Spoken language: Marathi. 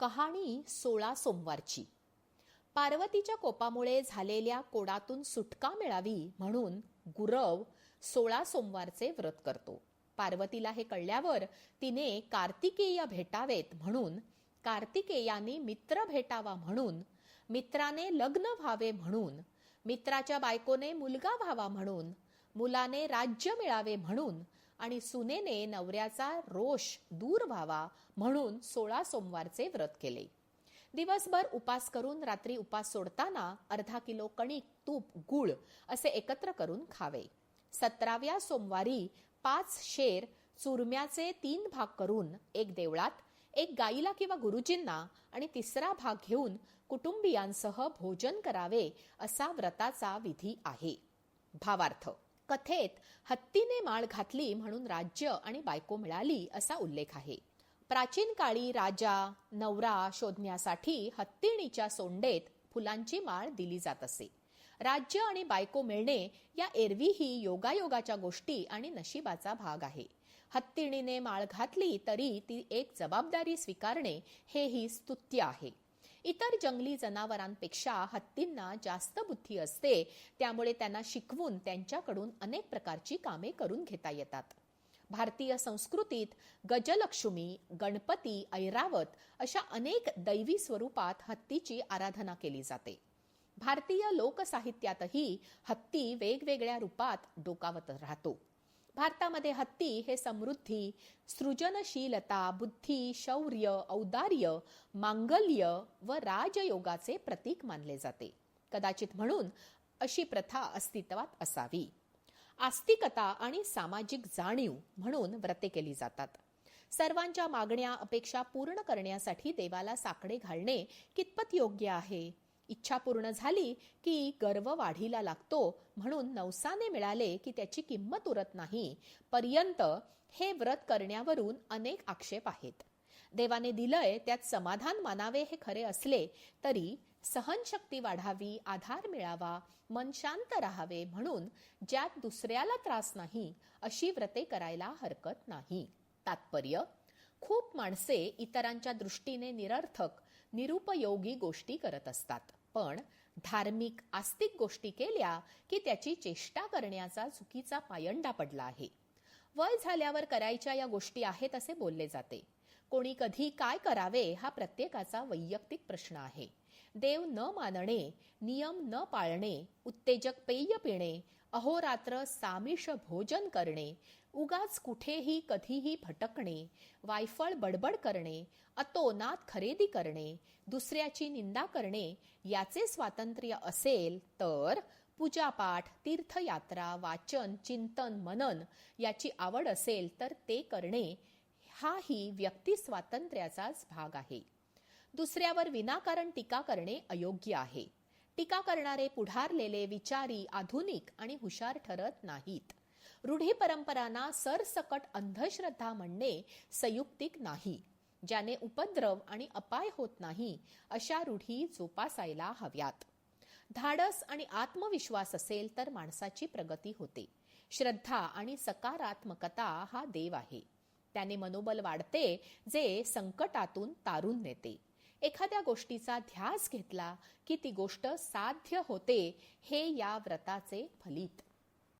कहाणी 16 सोमवारची. पार्वतीच्या कोपामुळे झालेल्या कोडातून सुटका मिळावी म्हणून गुरव 16 सोमवारचे व्रत करतो. पार्वतीला हे कळल्यावर तिने कार्तिकेय भेटावेत म्हणून, कार्तिकेयाने मित्र भेटावा म्हणून, मित्राने लग्न व्हावे म्हणून, मित्राच्या बायकोने मुलगा व्हावा म्हणून, मुलाने राज्य मिळावे म्हणून आणि सुनेने नवऱ्याचा रोष दूर व्हावा म्हणून 16 सोमवारचे व्रत केले. दिवसभर उपास करून रात्री उपास सोडताना अर्धा किलो कणिक, तूप, गूळ असे एकत्र करून खावे. 17व्या सोमवारी 5 शेर चुरम्याचे 3 भाग करून एक देवळात, एक गाईला किंवा गुरुजींना आणि 3रा भाग घेऊन कुटुंबियांसह भोजन करावे असा व्रताचा विधी आहे. भावार्थ: कथेत हत्तीने माळ घातली म्हणून राज्य आणि बायको मिळाली असा उल्लेख आहे. प्राचीन काळी राजा, नवरा शोधण्यासाठी हत्तीणीच्या सोंडेत फुलांची माळ दिली जात असे. राज्य आणि बायको मिळणे या एरवीही योगायोगाच्या गोष्टी आणि नशिबाचा भाग आहे. हत्तीणीने माळ घातली तरी ती एक जबाबदारी स्वीकारणे हेही स्तुत्य आहे. इतर जंगली जनावरांपेक्षा हत्तींना जास्त बुद्धी असते, त्यामुळे त्यांना शिकवून त्यांच्याकडून अनेक प्रकारची कामे करून घेता येतात. भारतीय संस्कृतीत गजलक्ष्मी, गणपती, ऐरावत अशा अनेक दैवी स्वरूपात हत्तीची आराधना केली जाते. भारतीय लोकसाहित्यातही हत्ती वेगवेगळ्या रूपात डोकावत राहतो. भारतामध्ये हत्ती हे समृद्धी, सृजनशीलता, बुद्धी, शौर्य, औदार्य, मांगल्य व राजयोगाचे प्रतीक मानले जाते. कदाचित म्हणून अशी प्रथा अस्तित्वात असावी. आस्तिकता आणि सामाजिक जाणीव म्हणून व्रते केली जातात. सर्वांच्या मागण्या, अपेक्षा पूर्ण करण्यासाठी देवाला साकडे घालणे कितपत योग्य आहे? इच्छा पूर्ण झाली की गर्व वाढीला लागतो, म्हणून नवसाने मिळाले की त्याची किंमत उरत नाही पर्यंत हे व्रत करण्यावरून अनेक आक्षेप आहेत. देवाने दिलंय त्यात समाधान मानावे हे खरे असले तरी सहनशक्ती वाढावी, आधार मिळावा, मन शांत राहावे म्हणून ज्यात दुसऱ्याला त्रास नाही अशी व्रते करायला हरकत नाही. तात्पर्य: खूप माणसे इतरांच्या दृष्टीने निरर्थक, निरुपयोगी गोष्टी करत असतात, पण धार्मिक, आस्तिक गोष्टी केल्या की त्याची चेष्टा करण्याचा चुकीचा पायंडा पडला आहे. वय झाल्यावर करायच्या या गोष्टी आहेत असे बोलले जाते. कोणी कधी काय करावे हा प्रत्येकाचा वैयक्तिक प्रश्न आहे. देव न मानणे, नियम न पाळणे, उत्तेजक पेय पिणे, अहोरात्र सामिष भोजन करणे, उगाच कुठेही कधीही भटकणे, वायफळ बडबड करणे, अतोनात खरेदी करणे, दुसऱ्याची निंदा करणे याचे स्वातंत्र्य असेल तर पूजापाठ, तीर्थयात्रा, वाचन, चिंतन, मनन याची आवड असेल तर ते करणे हाही व्यक्ती स्वातंत्र्याचाच भाग आहे. दुसऱ्यावर विनाकारण टीका करणे अयोग्य आहे. टीका करणारे पुढारलेले, विचारी, आधुनिक आणि हुशार ठरत नाहीत. रूढी परंपरांना सरसकट अंधश्रद्धा म्हणणे संयुक्तिक नाही. ज्याने उपद्रव आणि अपाय होत नाही अशा रूढी जोपासायला हव्यात. धाडस आणि आत्मविश्वास असेल तर माणसाची प्रगती होते. श्रद्धा आणि सकारात्मकता हा देव आहे. त्याने मनोबल वाढते जे संकटातून तारून नेते. एखाद्या गोष्टीचा ध्यास घेतला की ती गोष्ट साध्य होते हे या व्रताचे फलित.